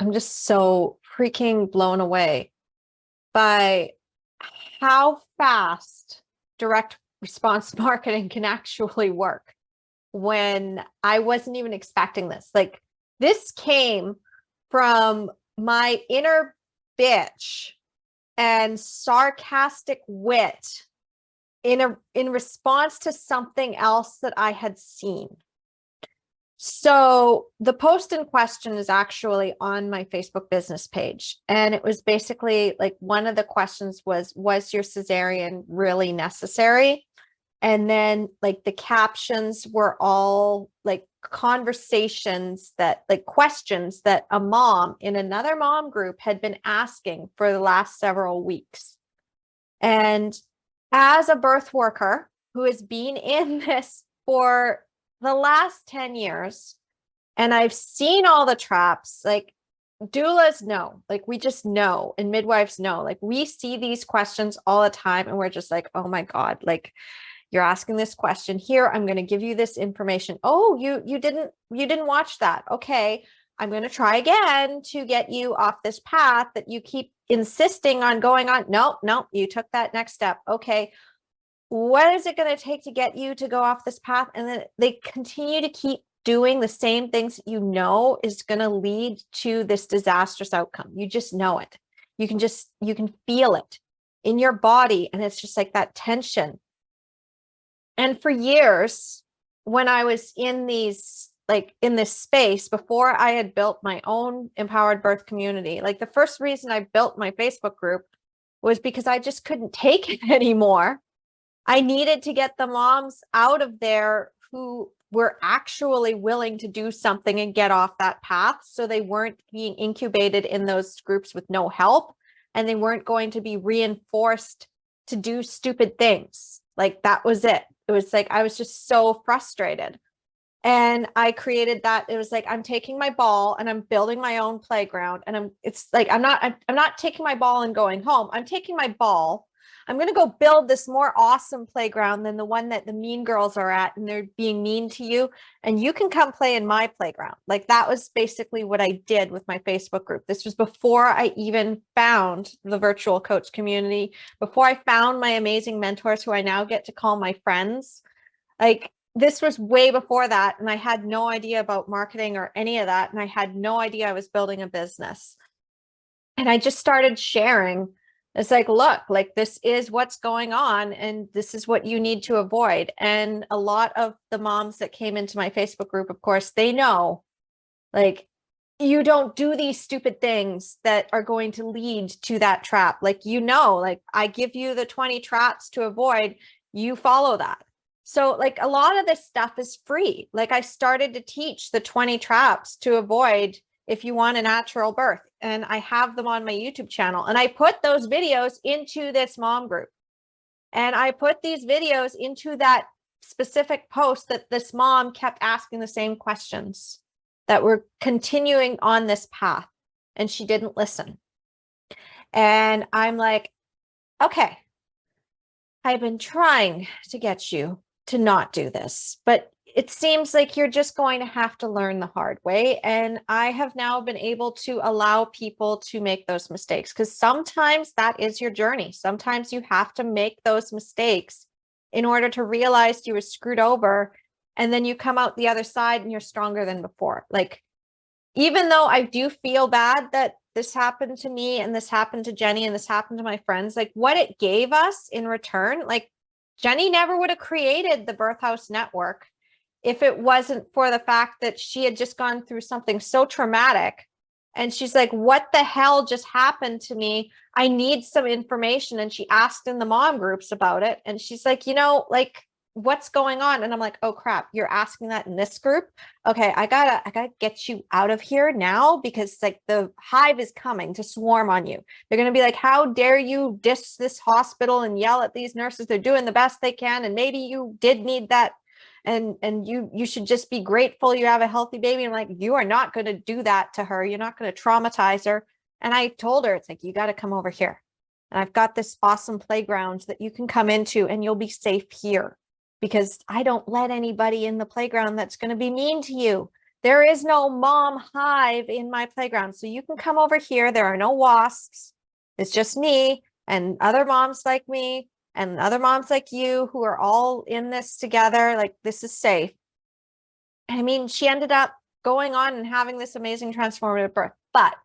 I'm just so freaking blown away by how fast direct response marketing can actually work when I wasn't even expecting this. Like, this came from my inner bitch and sarcastic wit in response to something else that I had seen. So the post in question is actually on my Facebook business page. And it was basically like, one of the questions was your cesarean really necessary? And then like the captions were all like conversations that, like, questions that a mom in another mom group had been asking for the last several weeks. And as a birth worker who has been in this for the last 10 years, and I've seen all the traps, like, doulas know, like, we just know, and midwives know, like, we see these questions all the time and we're just like, oh my God, like, you're asking this question here, I'm going to give you this information. Oh, you didn't watch that. Okay, I'm going to try again to get you off this path that you keep insisting on going on. No, you took that next step. Okay, what is it going to take to get you to go off this path? And then they continue to keep doing the same things that you know is going to lead to this disastrous outcome. You just know it. You can feel it in your body. And it's just like that tension. And for years, when I was in these, like, in this space, before I had built my own empowered birth community, like, the first reason I built my Facebook group was because I just couldn't take it anymore. I needed to get the moms out of there who were actually willing to do something and get off that path, so they weren't being incubated in those groups with no help, and they weren't going to be reinforced to do stupid things. Like, that was it. It was like, I was just so frustrated. And I created that. It was like, I'm taking my ball and I'm building my own playground. And it's like, I'm not taking my ball and going home. I'm taking my ball. I'm going to go build this more awesome playground than the one that the mean girls are at, and they're being mean to you. And you can come play in my playground. Like, that was basically what I did with my Facebook group. This was before I even found the virtual coach community, before I found my amazing mentors who I now get to call my friends. Like, this was way before that. And I had no idea about marketing or any of that. And I had no idea I was building a business. And I just started sharing. It's like, look, like, this is what's going on and this is what you need to avoid. And a lot of the moms that came into my Facebook group, of course, they know, like, you don't do these stupid things that are going to lead to that trap. Like, like, I give you the 20 traps to avoid, you follow that. So, like, a lot of this stuff is free. Like, I started to teach the 20 traps to avoid if you want a natural birth. And I have them on my YouTube channel. And I put those videos into this mom group. And I put these videos into that specific post that this mom kept asking the same questions, that were continuing on this path. And she didn't listen. And I'm like, okay, I've been trying to get you to not do this, but it seems like you're just going to have to learn the hard way. And I have now been able to allow people to make those mistakes, because sometimes that is your journey. Sometimes you have to make those mistakes in order to realize you were screwed over. And then you come out the other side and you're stronger than before. Like, even though I do feel bad that this happened to me and this happened to Jenny and this happened to my friends, like, what it gave us in return, like, Jenny never would have created the Birth House Network if it wasn't for the fact that she had just gone through something so traumatic. And she's like, what the hell just happened to me? I need some information. And she asked in the mom groups about it. And she's like, like, what's going on? And I'm like, oh crap, you're asking that in this group? Okay, I gotta get you out of here now, because, like, the hive is coming to swarm on you. They're gonna be like, how dare you diss this hospital and yell at these nurses? They're doing the best they can. And maybe you did need that. And you should just be grateful you have a healthy baby. I'm like, you are not going to do that to her. You're not going to traumatize her. And I told her, it's like, you got to come over here. And I've got this awesome playground that you can come into, and you'll be safe here, because I don't let anybody in the playground that's going to be mean to you. There is no mom hive in my playground. So you can come over here. There are no wasps. It's just me and other moms like me and other moms like you who are all in this together. Like, this is safe. I mean, she ended up going on and having this amazing transformative birth, but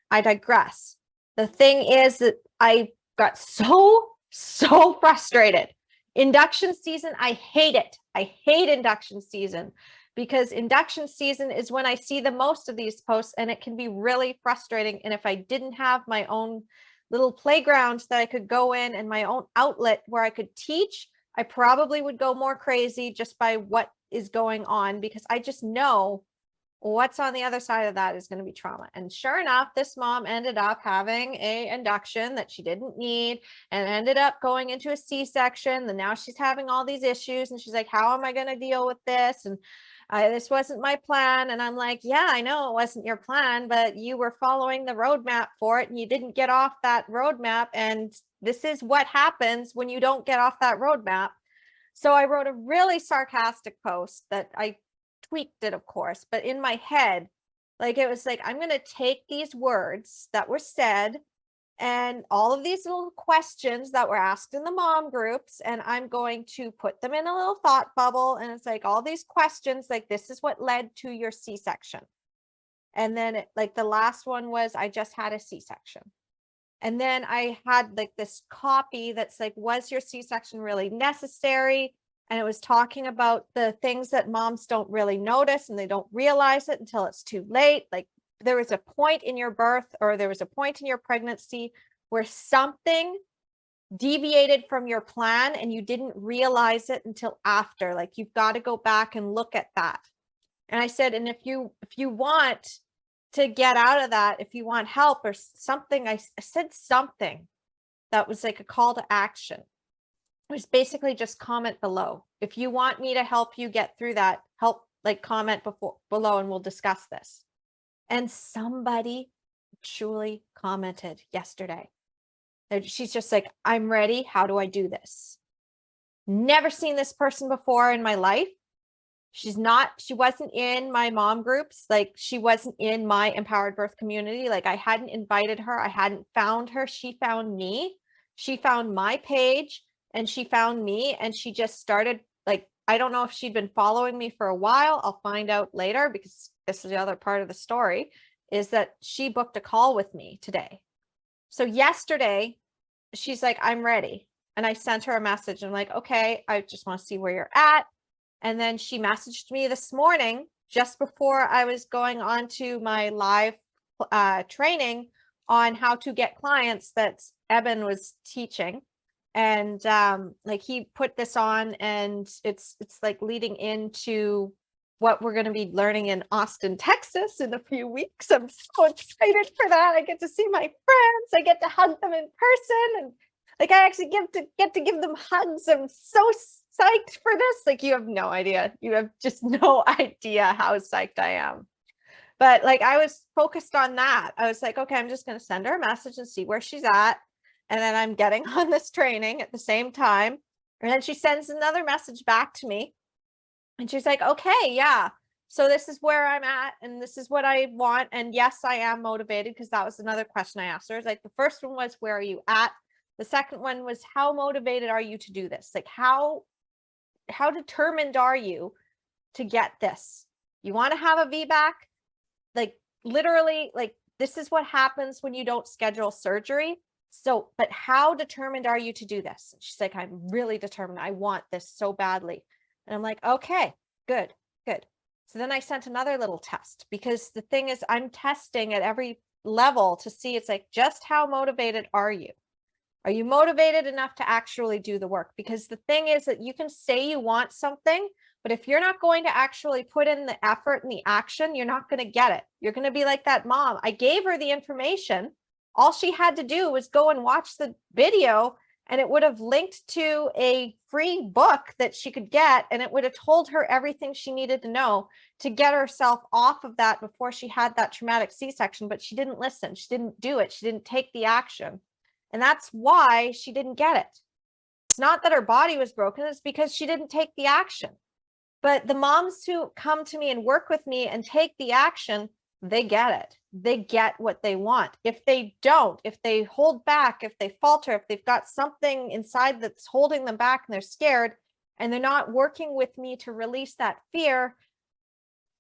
I digress. The thing is that I got so frustrated. Induction season, I hate it. I hate induction season, because induction season is when I see the most of these posts, and it can be really frustrating. And if I didn't have my own little playground that I could go in and my own outlet where I could teach, I probably would go more crazy just by what is going on, because I just know what's on the other side of that is going to be trauma. And sure enough, this mom ended up having a induction that she didn't need and ended up going into a C-section. And now she's having all these issues, and she's like, how am I going to deal with this? And this wasn't my plan. And I'm like, yeah, I know it wasn't your plan, but you were following the roadmap for it and you didn't get off that roadmap. And this is what happens when you don't get off that roadmap. So I wrote a really sarcastic post that I tweaked it, of course, but in my head, like, it was like, I'm going to take these words that were said and all of these little questions that were asked in the mom groups, and I'm going to put them in a little thought bubble. And it's like, all these questions, like, this is what led to your C-section. And then like the last one was, I just had a C-section. And then I had like this copy that's like, was your C-section really necessary? And it was talking about the things that moms don't really notice and they don't realize it until it's too late. Like, there was a point in your birth, or there was a point in your pregnancy where something deviated from your plan and you didn't realize it until after. Like, you've got to go back and look at that. And I said, and if you want to get out of that, if you want help or something, I said something that was like a call to action. It was basically just comment below. If you want me to help you get through that, like comment below and we'll discuss this. And somebody truly commented yesterday. She's just like, I'm ready. How do I do this? Never seen this person before in my life. She wasn't in my mom groups. Like, she wasn't in my empowered birth community. Like, I hadn't invited her. I hadn't found her. She found me. She found my page and she found me, and she just started, like, I don't know if she'd been following me for a while. I'll find out later, because this is the other part of the story, is that she booked a call with me today. So yesterday, she's like, I'm ready. And I sent her a message. I'm like, okay, I just want to see where you're at. And then she messaged me this morning, just before I was going on to my live training on how to get clients that Eben was teaching. And like, he put this on, and it's like leading into what we're going to be learning in Austin, Texas in a few weeks. I'm so excited for that. I get to see my friends. I get to hug them in person, and like, I actually get to give them hugs. I'm so psyched for this. Like, you have no idea. You have just no idea how psyched I am. But like, I was focused on that. I was like, okay, I'm just going to send her a message and see where she's at. And then I'm getting on this training at the same time. And then she sends another message back to me. And she's like, okay, yeah. So this is where I'm at, and this is what I want. And yes, I am motivated, because that was another question I asked her. It's like, the first one was, where are you at? The second one was, how motivated are you to do this? Like, how determined are you to get this? You want to have a VBAC? Like, literally, like, this is what happens when you don't schedule surgery. So, but how determined are you to do this? And she's like, I'm really determined. I want this so badly. And I'm like, okay, good. So then I sent another little test, because the thing is, I'm testing at every level to see, it's like, just how motivated are you? Are you motivated enough to actually do the work? Because the thing is that you can say you want something, but if you're not going to actually put in the effort and the action, you're not going to get it. You're going to be like that mom. I gave her the information. All she had to do was go and watch the video, and it would have linked to a free book that she could get, and it would have told her everything she needed to know to get herself off of that before she had that traumatic C-section. But she didn't listen. She didn't do it. She didn't take the action. And that's why she didn't get it. It's not that her body was broken. It's because she didn't take the action. But the moms who come to me and work with me and take the action, they get it. They get what they want. If they don't, if they hold back, if they falter, if they've got something inside that's holding them back and they're scared and they're not working with me to release that fear,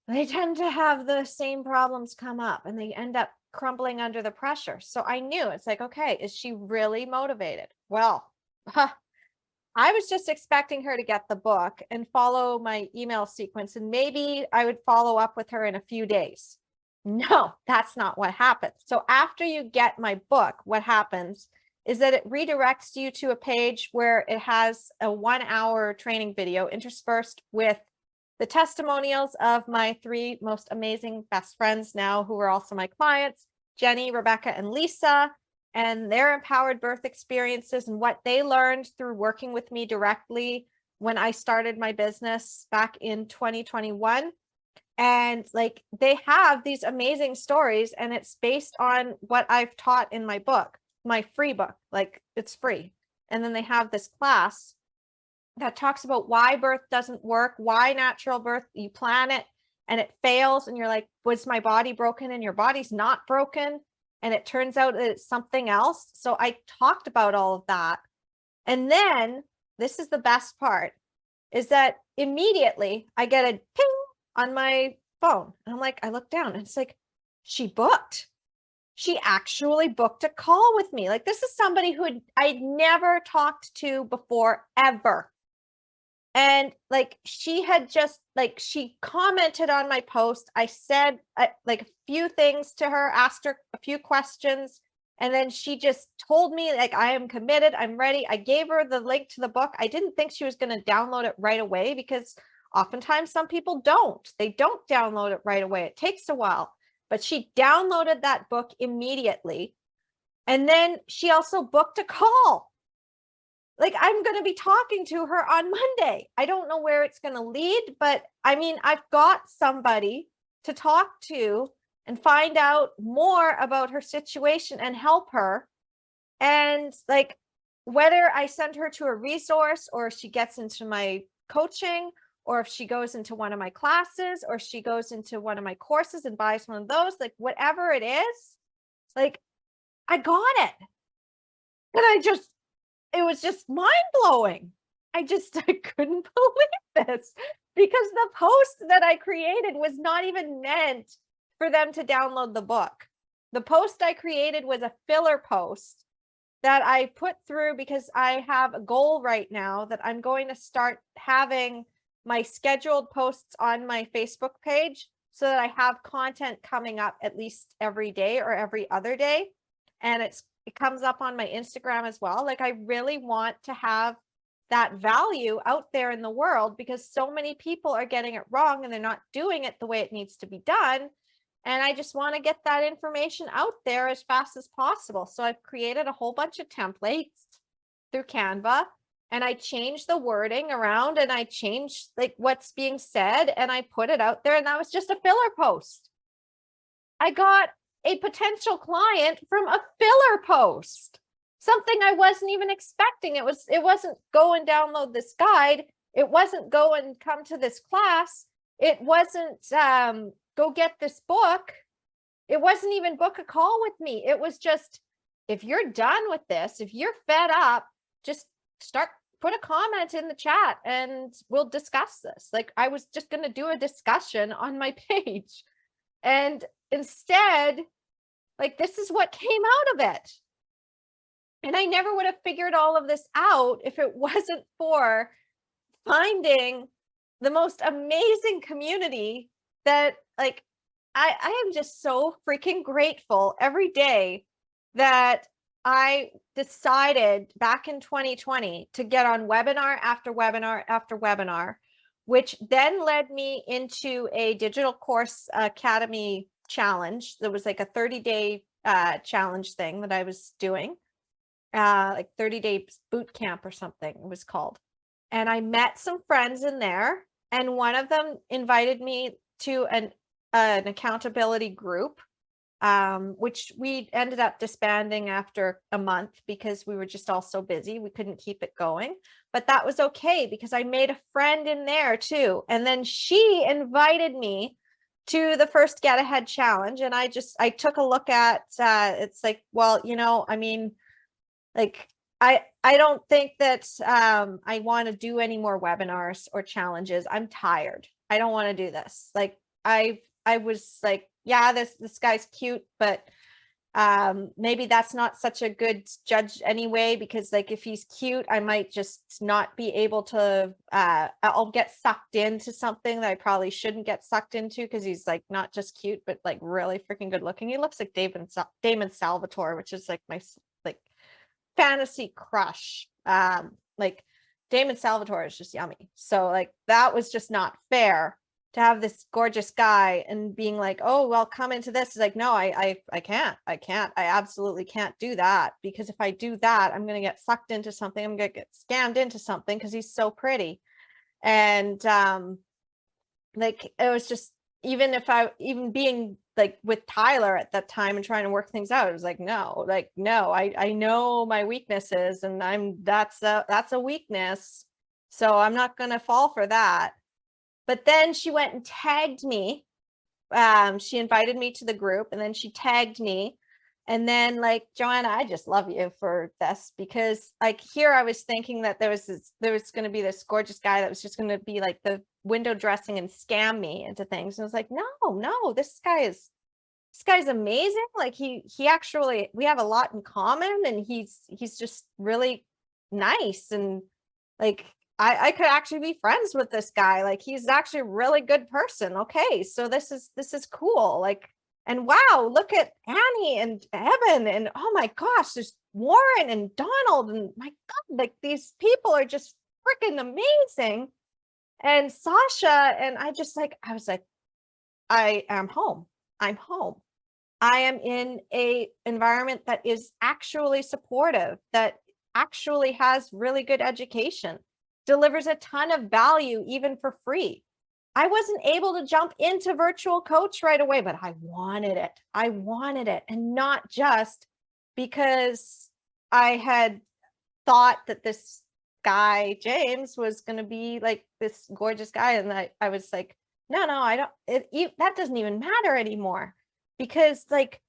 they tend to have the same problems come up and they end up crumbling under the pressure. So I knew, it's like, okay, is she really motivated? Well, I was just expecting her to get the book and follow my email sequence, and maybe I would follow up with her in a few days. No, that's not what happens. So after you get my book, what happens is that it redirects you to a page where it has a 1-hour training video interspersed with the testimonials of my 3 most amazing best friends now, who are also my clients, Jenny, Rebecca, and Lisa, and their empowered birth experiences and what they learned through working with me directly when I started my business back in 2021. And like, they have these amazing stories, and it's based on what I've taught in my book, my free book, like it's free. And then they have this class that talks about why birth doesn't work, why natural birth, you plan it and it fails. And you're like, was my body broken? And your body's not broken. And it turns out that it's something else. So I talked about all of that. And then this is the best part, is that immediately I get a ping on my phone. And I'm like, I look down and it's like, she booked. She actually booked a call with me. Like, this is somebody who I'd never talked to before, ever. And like, she had just like, she commented on my post. I said like a few things to her, asked her a few questions. And then she just told me, like, I am committed. I'm ready. I gave her the link to the book. I didn't think she was going to download it right away, because oftentimes some people don't. They don't download it right away. It takes a while. But she downloaded that book immediately. And then she also booked a call. Like, I'm going to be talking to her on Monday. I don't know where it's going to lead, but I mean, I've got somebody to talk to and find out more about her situation and help her. And like, whether I send her to a resource, or she gets into my coaching, or if she goes into one of my classes, or she goes into one of my courses and buys one of those, like whatever it is, like, I got it. And it was just mind blowing. I couldn't believe this, because the post that I created was not even meant for them to download the book. The post I created was a filler post that I put through because I have a goal right now that I'm going to start having my scheduled posts on my Facebook page, so that I have content coming up at least every day or every other day. And it comes up on my Instagram as well. Like, I really want to have that value out there in the world, because so many people are getting it wrong and they're not doing it the way it needs to be done. And I just want to get that information out there as fast as possible. So I've created a whole bunch of templates through Canva, and I changed the wording around, and I changed like what's being said, and I put it out there, and that was just a filler post. I got a potential client from a filler post, something I wasn't even expecting. It wasn't go and download this guide. It wasn't go and come to this class. It wasn't go get this book. It wasn't even book a call with me. It was just, if you're done with this, if you're fed up, just put a comment in the chat and we'll discuss this. Like, I was just going to do a discussion on my page. And instead, like, this is what came out of it. And I never would have figured all of this out if it wasn't for finding the most amazing community that, like, I am just so freaking grateful every day that I decided back in 2020 to get on webinar after webinar after webinar, which then led me into a digital course academy challenge. There was like a 30-day challenge thing that I was doing, like 30-day boot camp or something it was called. And I met some friends in there, and one of them invited me to an accountability group which we ended up disbanding after a month because we were just all so busy. We couldn't keep it going, but that was okay because I made a friend in there too. And then she invited me to the first Get Ahead challenge. And I took a look at, it's like, well, I mean, like, I don't think that I want to do any more webinars or challenges. I'm tired. I don't want to do this. Like, I was like, yeah, this guy's cute, but maybe that's not such a good judge anyway, because like if he's cute, I might just not be able to I'll get sucked into something that I probably shouldn't get sucked into, because he's like not just cute, but like really freaking good looking. He looks like Damon Salvatore, which is like my like fantasy crush. Like Damon Salvatore is just yummy. So like that was just not fair to have this gorgeous guy and being like, oh, well, come into this. It's like, no, I can't. I absolutely can't do that, because if I do that, I'm going to get sucked into something. I'm going to get scammed into something because he's so pretty. And like, it was just, even being like with Tyler at that time and trying to work things out, it was like, no, I know my weaknesses, and that's a weakness. So I'm not going to fall for that. But then she went and tagged me. She invited me to the group, and then she tagged me. And then like, Joanna, I just love you for this, because like here I was thinking that there was going to be this gorgeous guy that was just going to be like the window dressing and scam me into things. And I was like, no, this guy's amazing. Like he actually, we have a lot in common, and he's just really nice. And like, I could actually be friends with this guy. Like he's actually a really good person. Okay, so this is cool. Like, and wow, look at Annie and Evan, and oh my gosh, there's Warren and Donald, and my God, like these people are just freaking amazing. And Sasha, and I was like, I am home. I'm home. I am in a environment that is actually supportive, that actually has really good education, delivers a ton of value, even for free. I wasn't able to jump into virtual coach right away, but I wanted it. And not just because I had thought that this guy, James, was going to be like this gorgeous guy. And I was like, no, I don't, that doesn't even matter anymore, because like,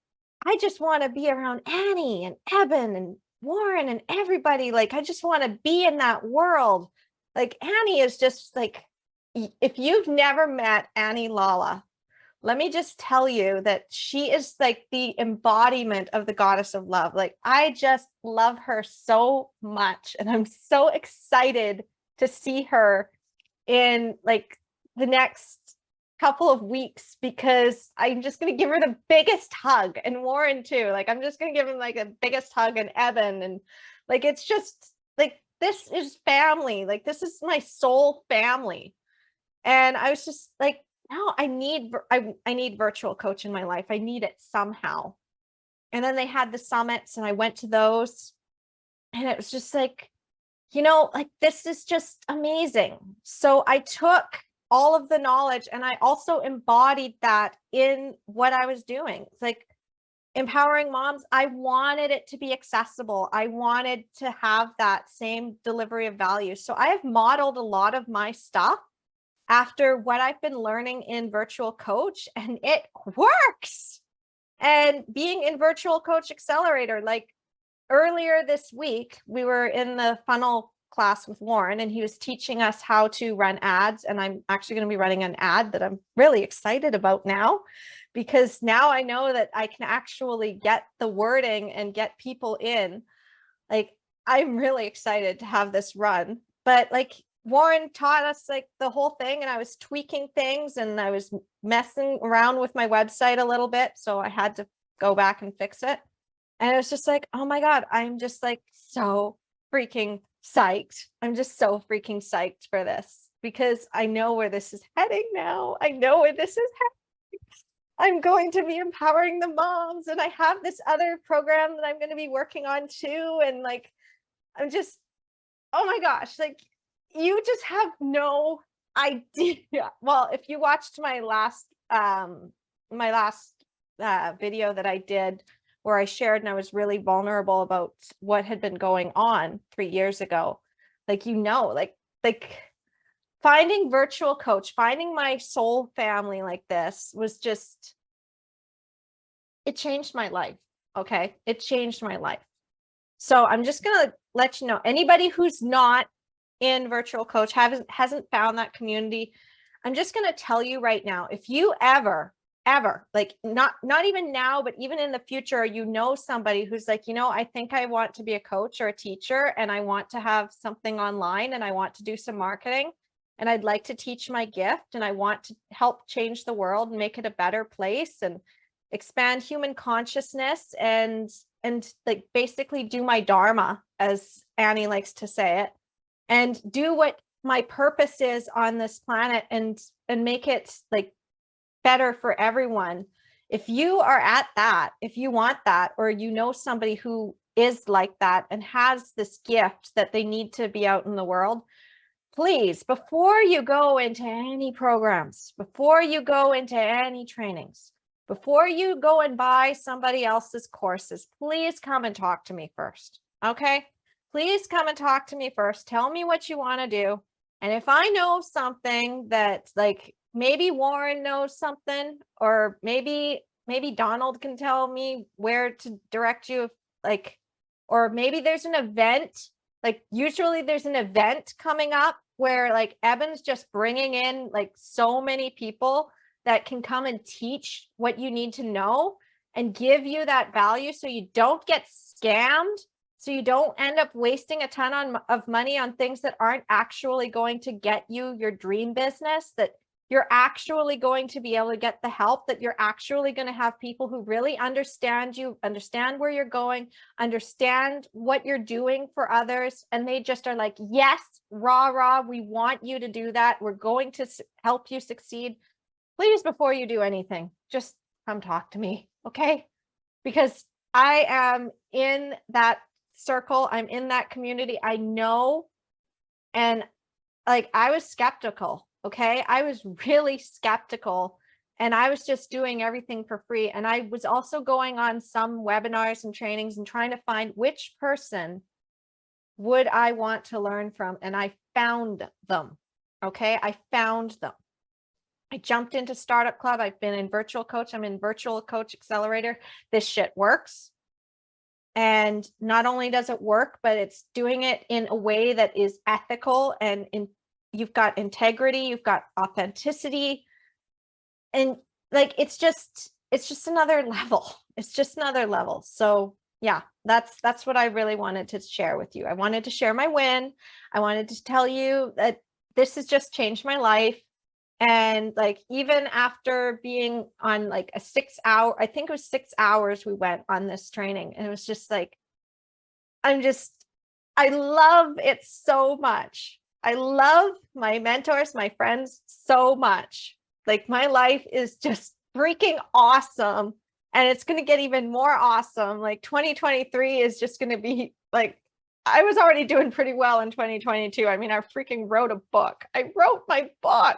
I just want to be around Annie and Evan and Warren and everybody. Like, I just want to be in that world. Like Annie is just like, if you've never met Annie Lala, let me just tell you that she is like the embodiment of the goddess of love. Like, I just love her so much. And I'm so excited to see her in like the next couple of weeks, because I'm just going to give her the biggest hug, and Warren too. Like, I'm just going to give him like the biggest hug, and Evan, and like, it's just like, this is family. Like, this is my soul family. And I was just like, no, I need virtual coach in my life. I need it somehow. And then they had the summits, and I went to those, and it was just like, like, this is just amazing. So I took all of the knowledge, and I also embodied that in what I was doing. It's like empowering moms. I wanted it to be accessible. I wanted to have that same delivery of value. So I have modeled a lot of my stuff after what I've been learning in virtual coach, and it works. And being in virtual coach accelerator, like earlier this week, we were in the funnel class with Warren, and he was teaching us how to run ads. And I'm actually going to be running an ad that I'm really excited about now, because now I know that I can actually get the wording and get people in. Like, I'm really excited to have this run. But like, Warren taught us like the whole thing, and I was tweaking things, and I was messing around with my website a little bit. So I had to go back and fix it. And it was just like, oh my God, I'm just like so freaking psyched. I'm just so freaking psyched for this, because I know where this is heading now. I know where this is heading. I'm going to be empowering the moms, and I have this other program that I'm going to be working on too. And like, I'm just, oh my gosh, like, you just have no idea. Well, if you watched my last video that I did where I shared and I was really vulnerable about what had been going on 3 years ago. Like, like finding virtual coach, finding my soul family like this was just, it changed my life. Okay. It changed my life. So I'm just going to let you know, anybody who's not in virtual coach, hasn't found that community, I'm just going to tell you right now, if you ever, like not even now, but even in the future, you know, somebody who's like, you know, I think I want to be a coach or a teacher, and I want to have something online, and I want to do some marketing, and I'd like to teach my gift, and I want to help change the world and make it a better place and expand human consciousness and like basically do my dharma, as Annie likes to say it, and do what my purpose is on this planet and make it like better for everyone. If you are at that, if you want that, or you know somebody who is like that and has this gift that they need to be out in the world, please, before you go into any programs, before you go into any trainings, before you go and buy somebody else's courses, please come and talk to me first. Okay? Please come and talk to me first. Tell me what you want to do. And if I know something that, like, maybe Warren knows something, or maybe Donald can tell me where to direct you, like, or maybe there's an event, like usually there's an event coming up where like Eben's just bringing in like so many people that can come and teach what you need to know and give you that value so you don't get scammed, so you don't end up wasting a ton of money on things that aren't actually going to get you your dream business, that you're actually going to be able to get the help, that you're actually going to have people who really understand you, understand where you're going, understand what you're doing for others. And they just are like, yes, rah, we want you to do that. We're going to help you succeed. Please, before you do anything, just come talk to me, okay? Because I am in that circle. I'm in that community. I know. And like, I was skeptical. Okay. I was really skeptical, and I was just doing everything for free. And I was also going on some webinars and trainings and trying to find which person would I want to learn from. And I found them. Okay. I found them. I jumped into Startup Club. I've been in Virtual Coach. I'm in Virtual Coach Accelerator. This shit works. And not only does it work, but it's doing it in a way that is ethical, and you've got integrity, you've got authenticity, and like, it's just another level. It's just another level. So yeah, that's what I really wanted to share with you. I wanted to share my win. I wanted to tell you that this has just changed my life. And like, even after being on like a 6 hour, I think it was 6 hours we went on this training, and it was just like, I love it so much. I love my mentors, my friends so much. Like, my life is just freaking awesome. And it's going to get even more awesome. Like, 2023 is just going to be like, I was already doing pretty well in 2022. I mean, I freaking wrote a book. I wrote my book.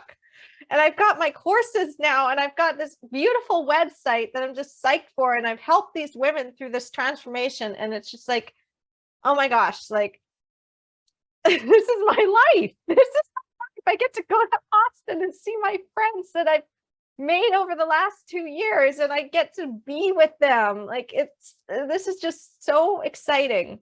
And I've got my courses now, and I've got this beautiful website that I'm just psyched for. And I've helped these women through this transformation. And it's just like, oh my gosh, like, this is my life. This is my life. I get to go to Austin and see my friends that I've made over the last 2 years, and I get to be with them. Like, this is just so exciting.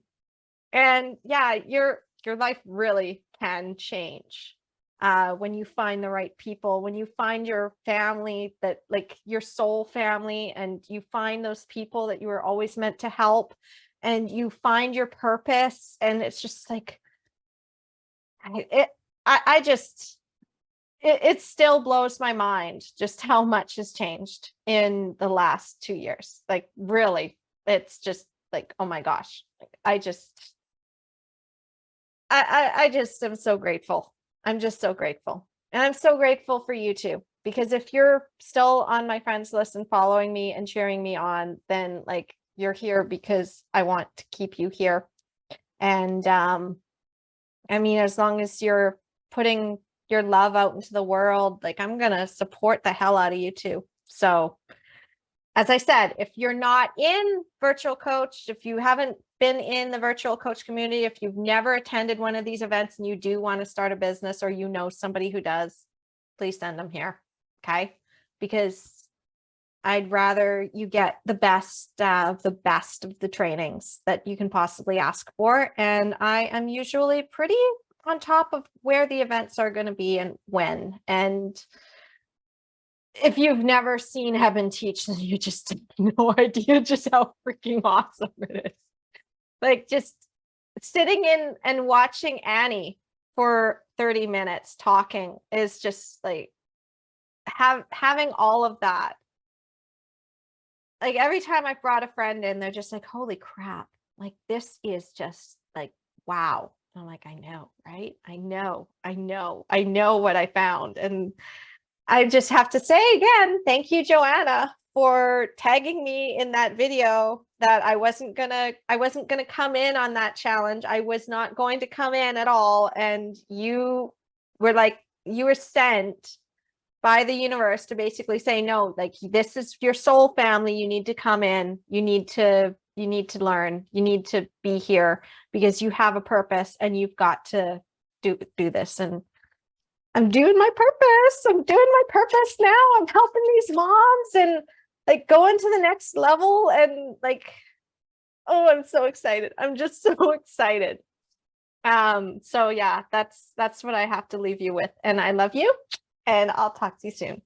And yeah, your life really can change. When you find the right people, when you find your family, that like your soul family, and you find those people that you were always meant to help, and you find your purpose. And it's just like, it still blows my mind just how much has changed in the last 2 years. Like, really, it's just like, oh my gosh, I just am so grateful. I'm just so grateful. And I'm so grateful for you too, because if you're still on my friends list and following me and cheering me on, then like, you're here because I want to keep you here. And I mean, as long as you're putting your love out into the world, like, I'm going to support the hell out of you too. So as I said, if you're not in virtual coach, if you haven't been in the virtual coach community, if you've never attended one of these events and you do want to start a business, or you know somebody who does, please send them here. Okay. Because I'd rather you get the best of the trainings that you can possibly ask for. And I am usually pretty on top of where the events are going to be and when. And if you've never seen Heaven teach, then you just have no idea just how freaking awesome it is. Like, just sitting in and watching Annie for 30 minutes talking is just like having all of that. Like, every time I brought a friend in, they're just like, holy crap, like, this is just like, wow. I'm like, I know, right? I know what I found. And I just have to say again, thank you, Joanna, for tagging me in that video that I wasn't gonna come in on that challenge. I was not going to come in at all. And you were sent by the universe to basically say, no, like, this is your soul family. You need to come in. You need to learn. You need to be here because you have a purpose and you've got to do this. And I'm doing my purpose. I'm doing my purpose now. I'm helping these moms and like going to the next level. And like, oh, I'm so excited. I'm just so excited. So yeah, that's what I have to leave you with. And I love you, and I'll talk to you soon.